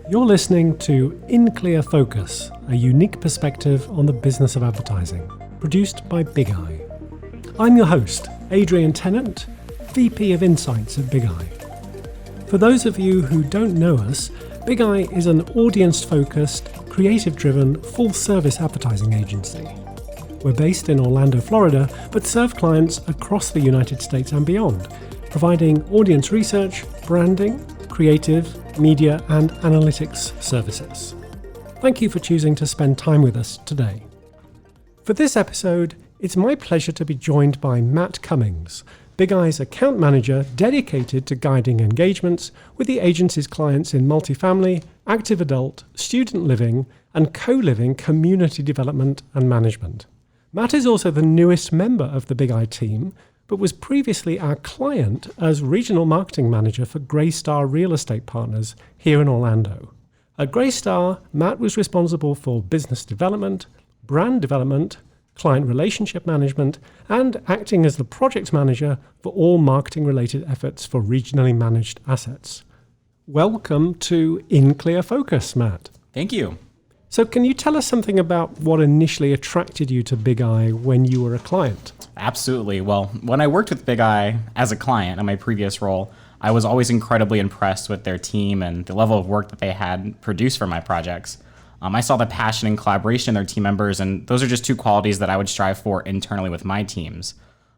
You're listening to In Clear Focus, a unique perspective on the business of advertising, produced by Bigeye. I'm your host, Adrian Tennant, VP of Insights at Bigeye. For those of you who don't know us, Bigeye is an audience-focused, creative-driven, full-service advertising agency. We're based in Orlando, Florida, but serve clients across the United States and beyond, providing audience research, branding, creative, media, and analytics services. Thank you for choosing to spend time with us today. For this episode, it's my pleasure to be joined by Matt Cummings, Bigeye's account manager dedicated to guiding engagements with the agency's clients in multifamily, active adult, student living, and co-living community development and management. Matt is also the newest member of the Bigeye team, but was previously our client as Regional Marketing Manager for Greystar Real Estate Partners here in Orlando. At Greystar, Matt was responsible for business development, brand development, client relationship management, and acting as the project manager for all marketing-related efforts for regionally managed assets. Welcome to In Clear Focus, Matt. Thank you. So can you tell us something about what initially attracted you to Bigeye when you were a client? Absolutely. Well, when I worked with Bigeye as a client in my previous role, I was always incredibly impressed with their team and the level of work that they had produced for my projects. I saw the passion and collaboration in their team members, and those are just two qualities that I would strive for internally with my teams.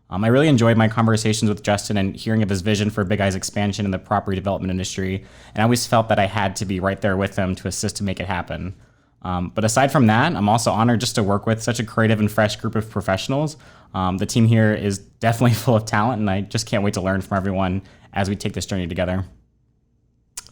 I really enjoyed my conversations with Justin and hearing of his vision for Bigeye's expansion in the property development industry, and I always felt that I had to be right there with him to assist to make it happen. But aside from that, I'm also honored just to work with such a creative and fresh group of professionals. The team here is definitely full of talent, and I just can't wait to learn from everyone as we take this journey together.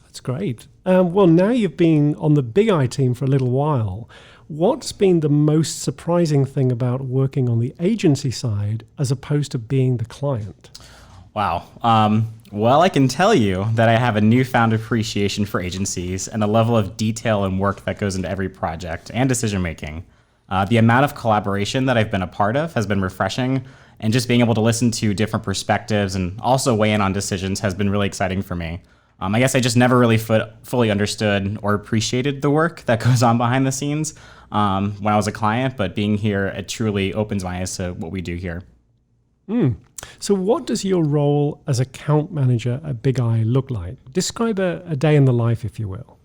That's great. Well, now you've been on the Bigeye team for a little while. What's been the most surprising thing about working on the agency side as opposed to being the client? Wow. Well, I can tell you that I have a newfound appreciation for agencies and the level of detail and work that goes into every project and decision making. The amount of collaboration that I've been a part of has been refreshing, and just being able to listen to different perspectives and also weigh in on decisions has been really exciting for me. I guess I just never really fully understood or appreciated the work that goes on behind the scenes when I was a client, but being here, it truly opens my eyes to what we do here. So what does your role as account manager at Bigeye look like? Describe a day in the life, if you will.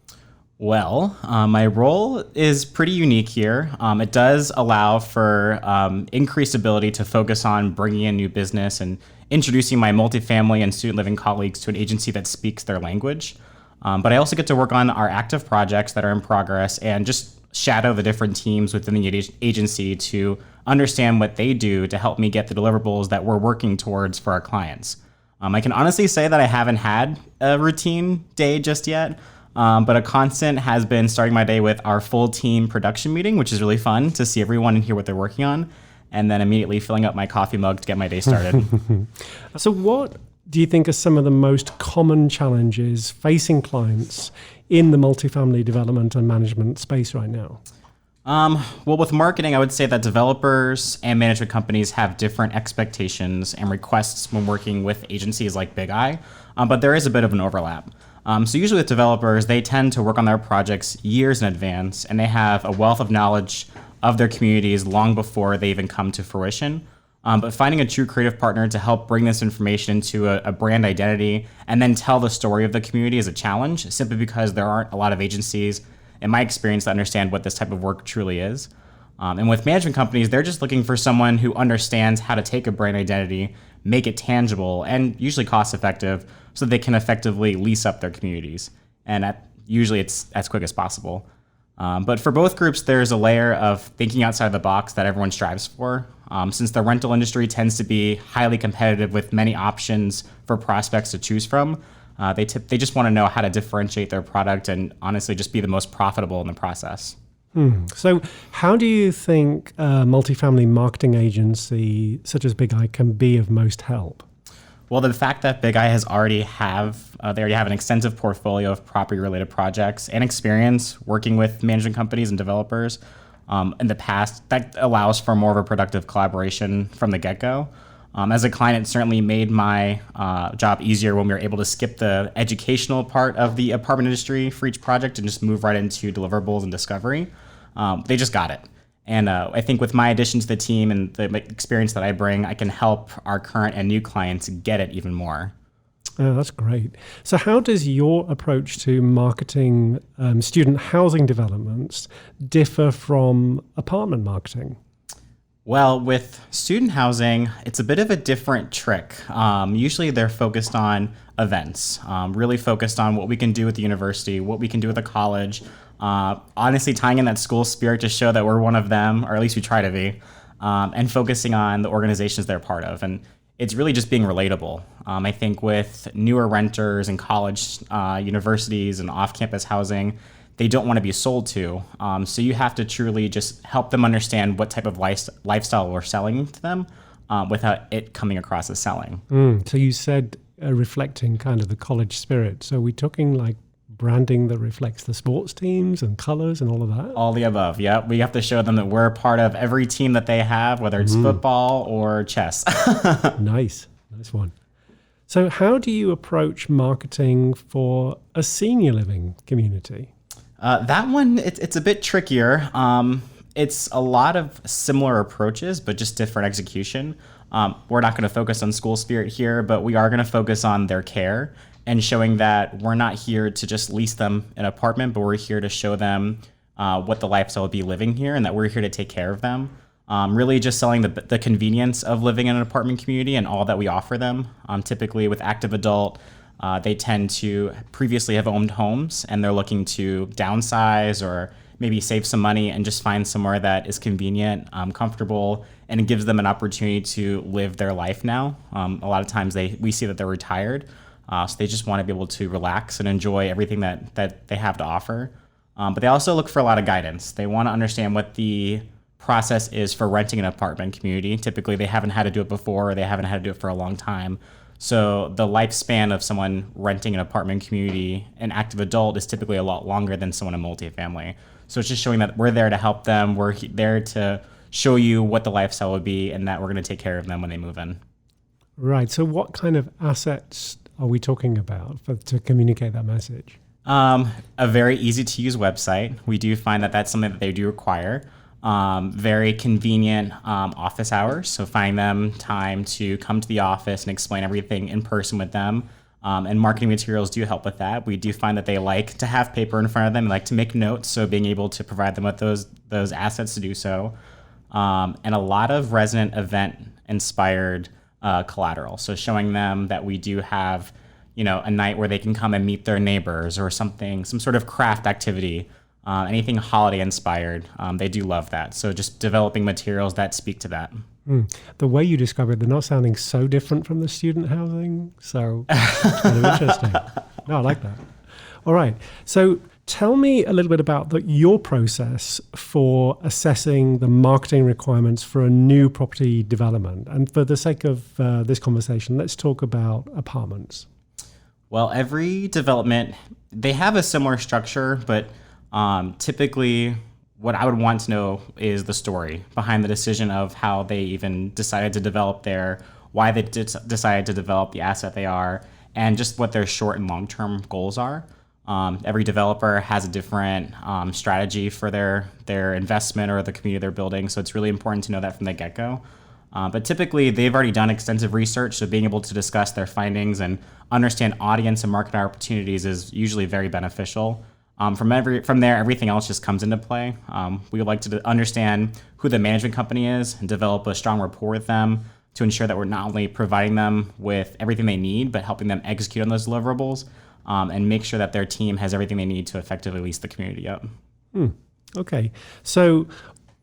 Well, my role is pretty unique here. It does allow for increased ability to focus on bringing in new business and introducing my multifamily and student living colleagues to an agency that speaks their language. But I also get to work on our active projects that are in progress and just shadow the different teams within the agency to understand what they do to help me get the deliverables that we're working towards for our clients. I can honestly say that I haven't had a routine day just yet, but a constant has been starting my day with our full team production meeting, which is really fun to see everyone and hear what they're working on, and then immediately filling up my coffee mug to get my day started. So what do you think are some of the most common challenges facing clients in the multifamily development and management space right now? Well, with marketing, I would say that developers and management companies have different expectations and requests when working with agencies like Bigeye, but there is a bit of an overlap. So usually with developers, they tend to work on their projects years in advance, and they have a wealth of knowledge of their communities long before they even come to fruition. But finding a true creative partner to help bring this information into a brand identity and then tell the story of the community is a challenge, simply because there aren't a lot of agencies, in my experience, that understand what this type of work truly is. And with management companies, they're just looking for someone who understands how to take a brand identity, make it tangible, and usually cost effective so that they can effectively lease up their communities. And usually it's as quick as possible. But for both groups, there's a layer of thinking outside the box that everyone strives for. Since the rental industry tends to be highly competitive with many options for prospects to choose from, they just want to know how to differentiate their product and honestly just be the most profitable in the process. So how do you think a multifamily marketing agency such as Bigeye can be of most help? Well, the fact that Bigeye has already have an extensive portfolio of property-related projects and experience working with management companies and developers in the past, that allows for more of a productive collaboration from the get-go. As a client, it certainly made my job easier when we were able to skip the educational part of the apartment industry for each project and just move right into deliverables and discovery. They just got it. And I think with my addition to the team and the experience that I bring, I can help our current and new clients get it even more. Oh, that's great. So how does your approach to marketing student housing developments differ from apartment marketing? Well, with student housing, it's a bit of a different trick. Usually they're focused on events, really focused on what we can do with the university, what we can do with the college, honestly tying in that school spirit to show that we're one of them, or at least we try to be, and focusing on the organizations they're part of. And it's really just being relatable. I think with newer renters and college, universities and off-campus housing, they don't want to be sold to. So you have to truly just help them understand what type of lifestyle we're selling to them without it coming across as selling. So you said reflecting kind of the college spirit. So we're talking like branding that reflects the sports teams and colors and all of that? All the above, yeah. We have to show them that we're a part of every team that they have, whether it's football or chess. Nice one. So how do you approach marketing for a senior living community? That one, it's a bit trickier. It's a lot of similar approaches, but just different execution. We're not going to focus on school spirit here, but we are going to focus on their care and showing that we're not here to just lease them an apartment, but we're here to show them what the lifestyle would be living here and that we're here to take care of them. Really just selling the convenience of living in an apartment community and all that we offer them. Typically with active adult, they tend to previously have owned homes and they're looking to downsize or maybe save some money and just find somewhere that is convenient, comfortable, and it gives them an opportunity to live their life now. A lot of times we see that they're retired, so they just want to be able to relax and enjoy everything that they have to offer. But they also look for a lot of guidance. They want to understand what the process is for renting an apartment community. Typically, they haven't had to do it before or they haven't had to do it for a long time. So the lifespan of someone renting an apartment community, an active adult, is typically a lot longer than someone in multifamily. So it's just showing that we're there to help them. We're there to show you what the lifestyle would be and that we're going to take care of them when they move in. Right. So what kind of assets are we talking about to communicate that message? A very easy to use website. We do find that that's something that they do require. Very convenient office hours. So finding them time to come to the office and explain everything in person with them. And marketing materials do help with that. We do find that they like to have paper in front of them, like to make notes. So being able to provide them with those assets to do so. And a lot of resident event inspired collateral. So showing them that we do have, a night where they can come and meet their neighbors or something, some sort of craft activity. Anything holiday inspired, they do love that. So just developing materials that speak to that. The way you describe it, they're not sounding so different from the student housing. So it's kind of interesting. No, I like that. All right. So tell me a little bit about your process for assessing the marketing requirements for a new property development. And for the sake of this conversation, let's talk about apartments. Well, every development, they have a similar structure, but typically, what I would want to know is the story behind the decision of how they even decided to develop why they decided to develop the asset they are, and just what their short and long-term goals are. Every developer has a different strategy for their investment or the community they're building, so it's really important to know that from the get-go. But typically, they've already done extensive research, so being able to discuss their findings and understand audience and market opportunities is usually very beneficial. From there, everything else just comes into play. We would like to understand who the management company is and develop a strong rapport with them to ensure that we're not only providing them with everything they need, but helping them execute on those deliverables and make sure that their team has everything they need to effectively lease the community up. Okay. So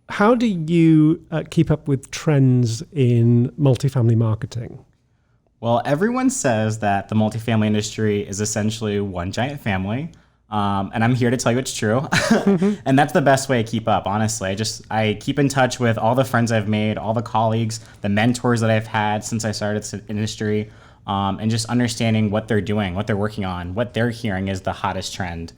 how do you keep up with trends in multifamily marketing? Well, everyone says that the multifamily industry is essentially one giant family. And I'm here to tell you it's true. And that's the best way to keep up, honestly. I keep in touch with all the friends I've made, all the colleagues, the mentors that I've had since I started this industry, and just understanding what they're doing, what they're working on, what they're hearing is the hottest trend.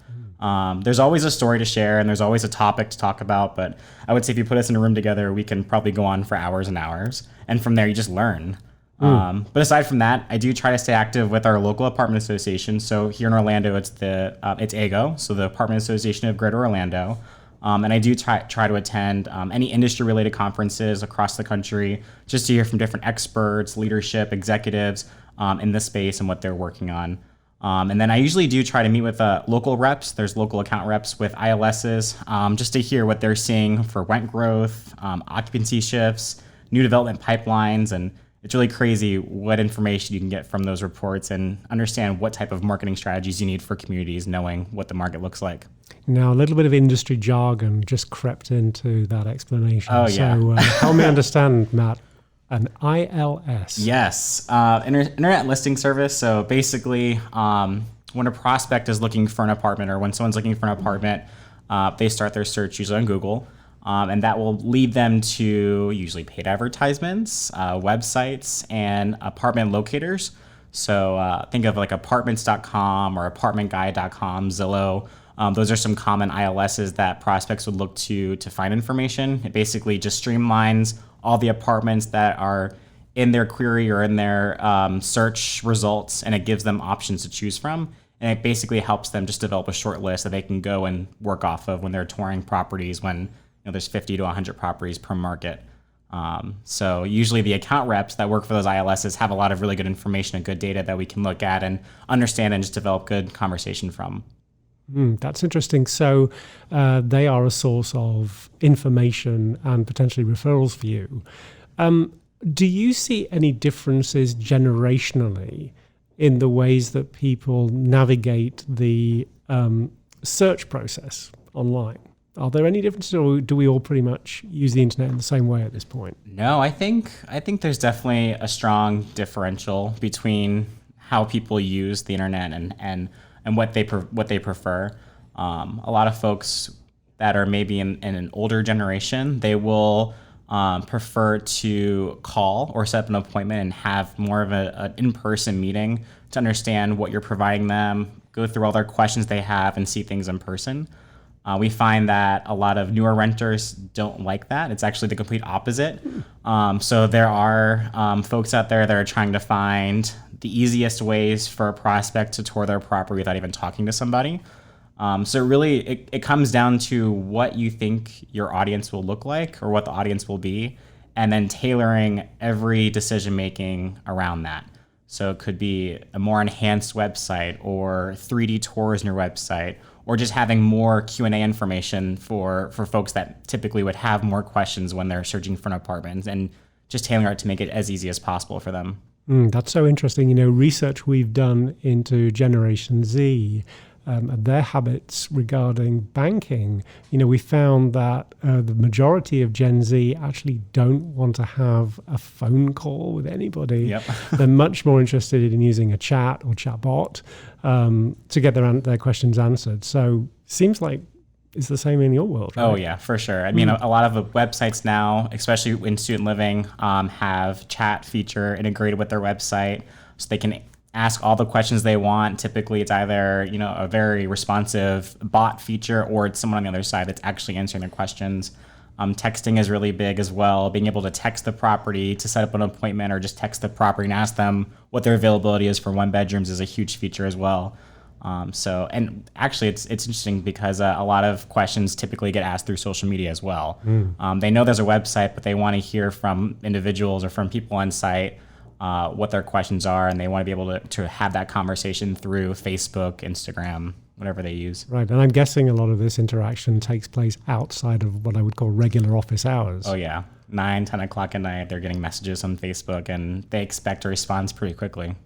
There's always a story to share and there's always a topic to talk about, but I would say if you put us in a room together, we can probably go on for hours and hours. And from there, you just learn. But aside from that, I do try to stay active with our local apartment association. So here in Orlando, it's it's AGO, so the Apartment Association of Greater Orlando. And I do try to attend any industry-related conferences across the country just to hear from different experts, leadership, executives in this space and what they're working on. And then I usually do try to meet with local reps. There's local account reps with ILSs just to hear what they're seeing for rent growth, occupancy shifts, new development pipelines, and it's really crazy what information you can get from those reports and understand what type of marketing strategies you need for communities, knowing what the market looks like. Now, a little bit of industry jargon just crept into that explanation. Oh, yeah. So help me understand, Matt, an ILS. Yes, internet listing service. So basically, when a prospect is looking for an apartment or when someone's looking for an apartment, they start their search usually on Google. And that will lead them to usually paid advertisements, websites, and apartment locators. So think of like apartments.com or apartmentguide.com, Zillow. Those are some common ILSs that prospects would look to find information. It basically just streamlines all the apartments that are in their query or in their search results, and it gives them options to choose from. And it basically helps them just develop a short list that they can go and work off of when they're touring properties when there's 50 to 100 properties per market. So usually the account reps that work for those ILSs have a lot of really good information and good data that we can look at and understand and just develop good conversation from. That's interesting. So they are a source of information and potentially referrals for you. Do you see any differences generationally in the ways that people navigate the search process online? Are there any differences, or do we all pretty much use the internet in the same way at this point? No, I think there's definitely a strong differential between how people use the internet and what they prefer. A lot of folks that are maybe in an older generation, they will prefer to call or set up an appointment and have more of an in-person meeting to understand what you're providing them, go through all their questions they have, and see things in person. We find that a lot of newer renters don't like that. It's actually the complete opposite. So there are folks out there that are trying to find the easiest ways for a prospect to tour their property without even talking to somebody. So really, it comes down to what you think your audience will look like or what the audience will be, and then tailoring every decision-making around that. So it could be a more enhanced website or 3D tours in your website, or just having more Q&A information for folks that typically would have more questions when they're searching for an apartment, and just tailoring it to make it as easy as possible for them. That's so interesting. Research we've done into Generation Z, their habits regarding banking, we found that the majority of Gen Z actually don't want to have a phone call with anybody. Yep. They're much more interested in using a chat or chatbot to get their questions answered. So seems like it's the same in your world, right? Oh, yeah, for sure. I mean, a lot of the websites now, especially in student living, have chat feature integrated with their website, so they can ask all the questions they want. Typically, it's either a very responsive bot feature, or it's someone on the other side that's actually answering their questions. Texting is really big as well. Being able to text the property to set up an appointment, or just text the property and ask them what their availability is for one bedrooms is a huge feature as well. And actually it's interesting because a lot of questions typically get asked through social media as well. They know there's a website, but they want to hear from individuals or from people on site what their questions are, and they want to be able to have that conversation through Facebook, Instagram, whatever they use. Right, and I'm guessing a lot of this interaction takes place outside of what I would call regular office hours. Oh yeah, 9, 10 o'clock at night, they're getting messages on Facebook, and they expect a response pretty quickly.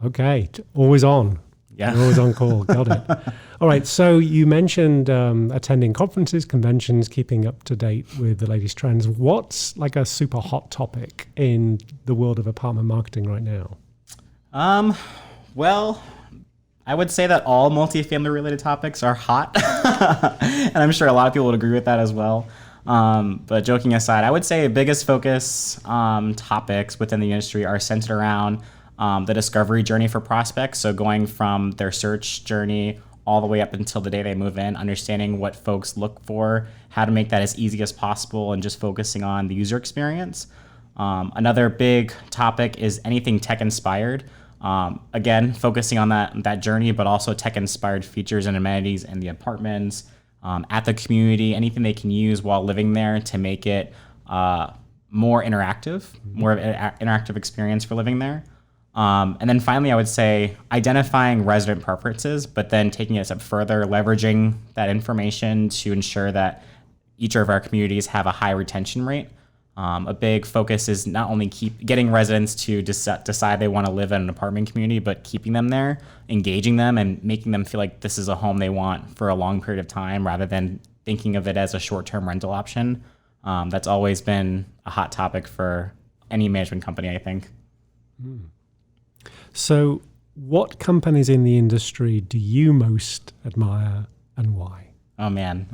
Okay, always on. Yeah. You're always on call. Got it. All right. So you mentioned attending conferences, conventions, keeping up to date with the latest trends. What's like a super hot topic in the world of apartment marketing right now? Well, I would say that all multifamily related topics are hot. And I'm sure a lot of people would agree with that as well. But joking aside, I would say biggest focus topics within the industry are centered around the discovery journey for prospects. So going from their search journey all the way up until the day they move in, understanding what folks look for, how to make that as easy as possible, and just focusing on the user experience. Another big topic is anything tech inspired. Again, focusing on that journey, but also tech inspired features and amenities in the apartments, at the community, anything they can use while living there to make it more interactive, more of an interactive experience for living there. And then finally, I would say identifying resident preferences, but then taking it a step further, leveraging that information to ensure that each of our communities have a high retention rate. A big focus is not only keep getting residents to decide they want to live in an apartment community, but keeping them there, engaging them, and making them feel like this is a home they want for a long period of time, rather than thinking of it as a short-term rental option. That's always been a hot topic for any management company, I think. So what companies in the industry do you most admire and why? Oh, man.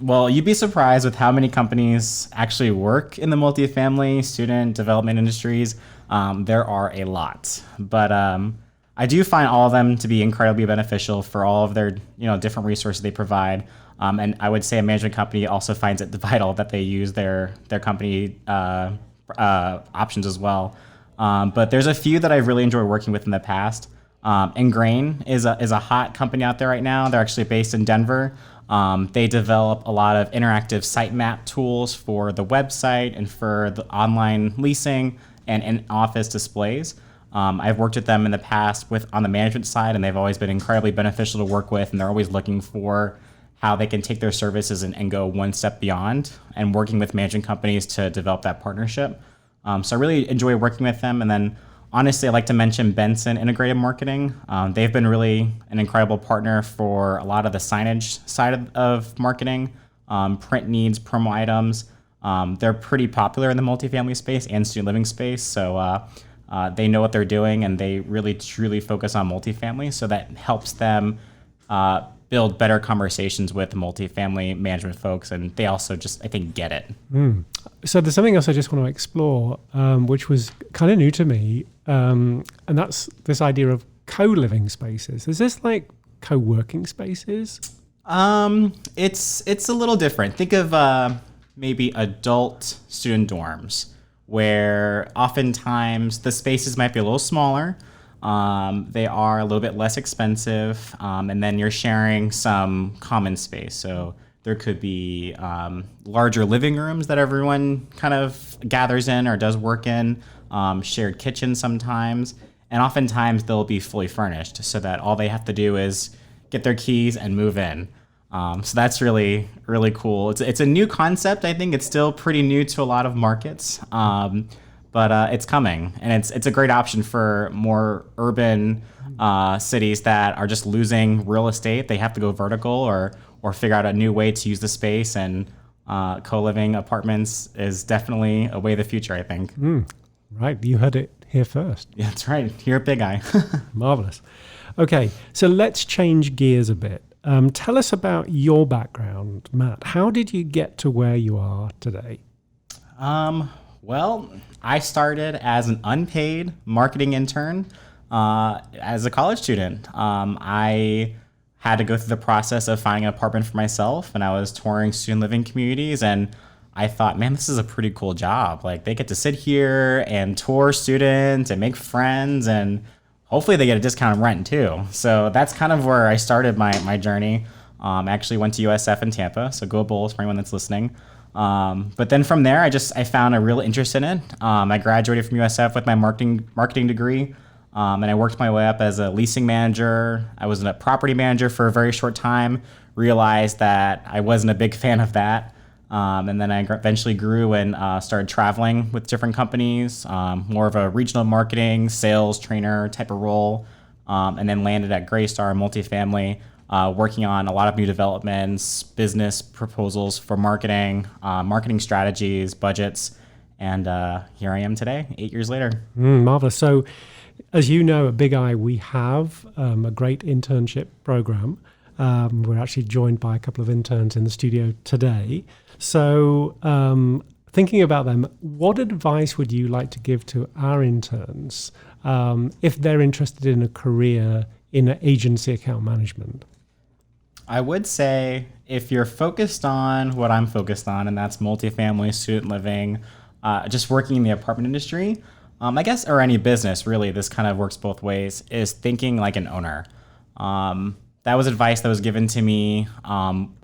Well, you'd be surprised with how many companies actually work in the multifamily student development industries. There are a lot. But I do find all of them to be incredibly beneficial for all of their different resources they provide. And I would say a management company also finds it vital that they use their company options as well. But there's a few that I've really enjoyed working with in the past. Ingrain is a hot company out there right now. They're actually based in Denver. They develop a lot of interactive sitemap tools for the website and for the online leasing and in-office displays. I've worked with them in the past on the management side, and they've always been incredibly beneficial to work with, and they're always looking for how they can take their services and go one step beyond, and working with management companies to develop that partnership. So I really enjoy working with them. And then honestly, I'd like to mention Benson Integrated Marketing. They've been really an incredible partner for a lot of the signage side of marketing, print needs, promo items. They're pretty popular in the multifamily space and student living space. So they know what they're doing, and they really truly focus on multifamily. So that helps them build better conversations with multifamily management folks. And they also just, I think, get it. So there's something else I just want to explore, which was kind of new to me. And that's this idea of co-living spaces. Is this like co-working spaces? It's a little different. Think of maybe adult student dorms, where oftentimes the spaces might be a little smaller. They are a little bit less expensive, and then you're sharing some common space. So there could be larger living rooms that everyone kind of gathers in or does work in, shared kitchens sometimes, and oftentimes they'll be fully furnished so that all they have to do is get their keys and move in. So that's really, really cool. It's a new concept. I think it's still pretty new to a lot of markets. But it's coming, and it's a great option for more urban cities that are just losing real estate. They have to go vertical or figure out a new way to use the space, and co-living apartments is definitely a way of the future, I think. Right, you heard it here first. Yeah, that's right, here at Bigeye. Marvelous. Okay, so let's change gears a bit. Tell us about your background, Matt. How did you get to where you are today? Well, I started as an unpaid marketing intern as a college student. I had to go through the process of finding an apartment for myself, and I was touring student living communities, and I thought, man, this is a pretty cool job. Like, they get to sit here and tour students and make friends, and hopefully they get a discounted rent too. So that's kind of where I started my journey. I actually went to USF in Tampa, so go Bulls for anyone that's listening. But then from there, I found a real interest in it. I graduated from USF with my marketing degree, and I worked my way up as a leasing manager. I was a property manager for a very short time, realized that I wasn't a big fan of that. And then I eventually grew and started traveling with different companies, more of a regional marketing, sales trainer type of role, and then landed at Greystar Multifamily, working on a lot of new developments, business proposals for marketing, marketing strategies, budgets, and here I am today, 8 years later. Marvelous. So, as you know, at Bigeye, we have a great internship program. We're actually joined by a couple of interns in the studio today. So, thinking about them, what advice would you like to give to our interns if they're interested in a career in agency account management? I would say if you're focused on what I'm focused on, and that's multifamily student living, just working in the apartment industry, I guess, or any business really, this kind of works both ways, is thinking like an owner. That was advice that was given to me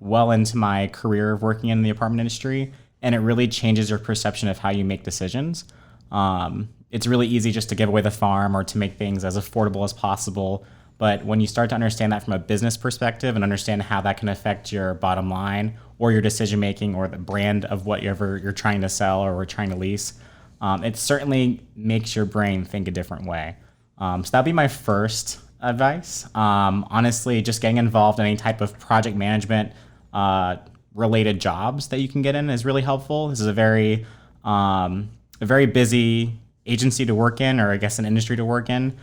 well into my career of working in the apartment industry, and it really changes your perception of how you make decisions. It's really easy just to give away the farm or to make things as affordable as possible. But when you start to understand that from a business perspective and understand how that can affect your bottom line or your decision making or the brand of whatever you're trying to sell or we're trying to lease, it certainly makes your brain think a different way. So that'd be my first advice. Honestly, just getting involved in any type of project management related jobs that you can get in is really helpful. This is a very busy agency to work in, or I guess an industry to work in.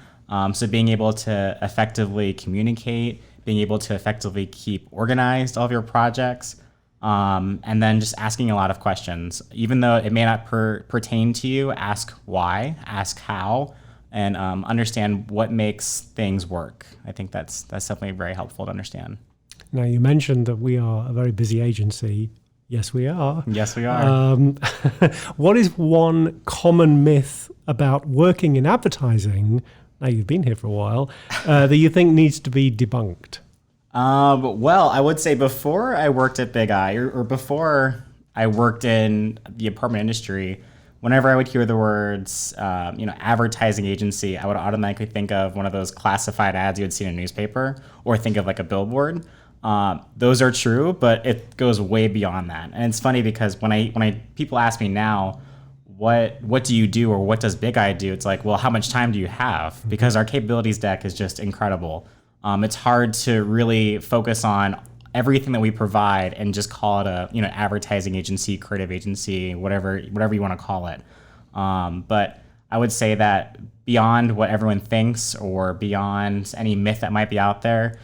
So being able to effectively communicate, being able to effectively keep organized all of your projects, and then just asking a lot of questions. Even though it may not pertain to you, ask why, ask how, and understand what makes things work. I think that's definitely very helpful to understand. Now, you mentioned that we are a very busy agency. Yes, we are. Yes, we are. What is one common myth about working in advertising, now you've been here for a while, that you think needs to be debunked? Well, I would say before I worked at Bigeye, or before I worked in the apartment industry, whenever I would hear the words, advertising agency, I would automatically think of one of those classified ads you would see in a newspaper, or think of like a billboard. Those are true, but it goes way beyond that. And it's funny because when people ask me now, what do you do, or what does Bigeye do? It's like, well, how much time do you have? Because our capabilities deck is just incredible. It's hard to really focus on everything that we provide and just call it a advertising agency, creative agency, whatever you want to call it. But I would say that beyond what everyone thinks or beyond any myth that might be out there,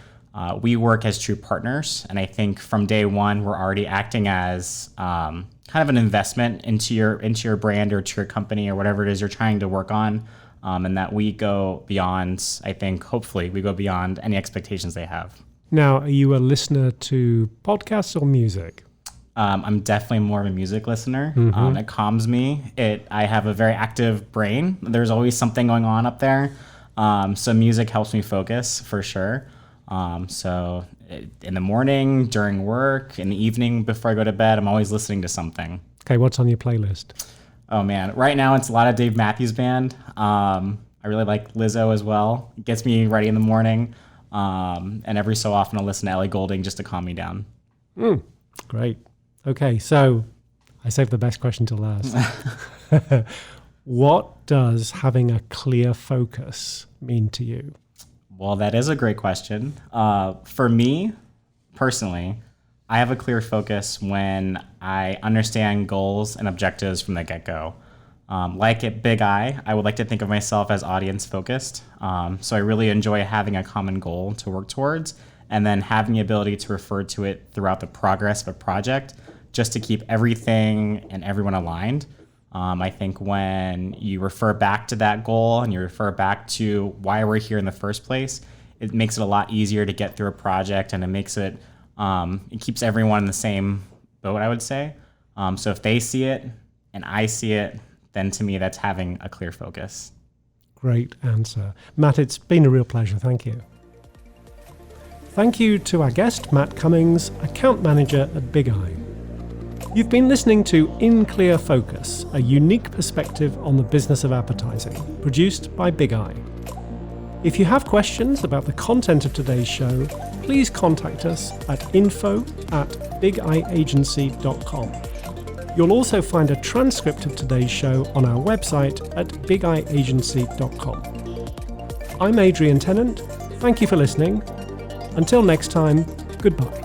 we work as true partners. And I think from day one, we're already acting as kind of an investment into your brand or to your company or whatever it is you're trying to work on. And that we go beyond, I think, hopefully we go beyond any expectations they have. Now, are you a listener to podcasts or music? I'm definitely more of a music listener. It calms me. I have a very active brain. There's always something going on up there. So music helps me focus for sure. So in the morning, during work, in the evening, before I go to bed, I'm always listening to something. Okay, what's on your playlist? Oh man, right now it's a lot of Dave Matthews Band. I really like Lizzo as well. It gets me ready in the morning. And every so often I'll listen to Ellie Goulding just to calm me down. Great. Okay, so I saved the best question till last. What does having a clear focus mean to you? Well, that is a great question. For me, personally, I have a clear focus when I understand goals and objectives from the get-go. Like at Bigeye, I would like to think of myself as audience focused. So I really enjoy having a common goal to work towards and then having the ability to refer to it throughout the progress of a project just to keep everything and everyone aligned. I think when you refer back to that goal and you refer back to why we're here in the first place, it makes it a lot easier to get through a project, and it makes it keeps everyone in the same boat, I would say. So if they see it and I see it, then to me, that's having a clear focus. Great answer. Matt, it's been a real pleasure. Thank you. Thank you to our guest, Matt Cummings, account manager at Bigeye. You've been listening to In Clear Focus, a unique perspective on the business of advertising, produced by Bigeye. If you have questions about the content of today's show, please contact us at info@bigeyeagency.com. You'll also find a transcript of today's show on our website at bigeyeagency.com. I'm Adrian Tennant. Thank you for listening. Until next time, goodbye.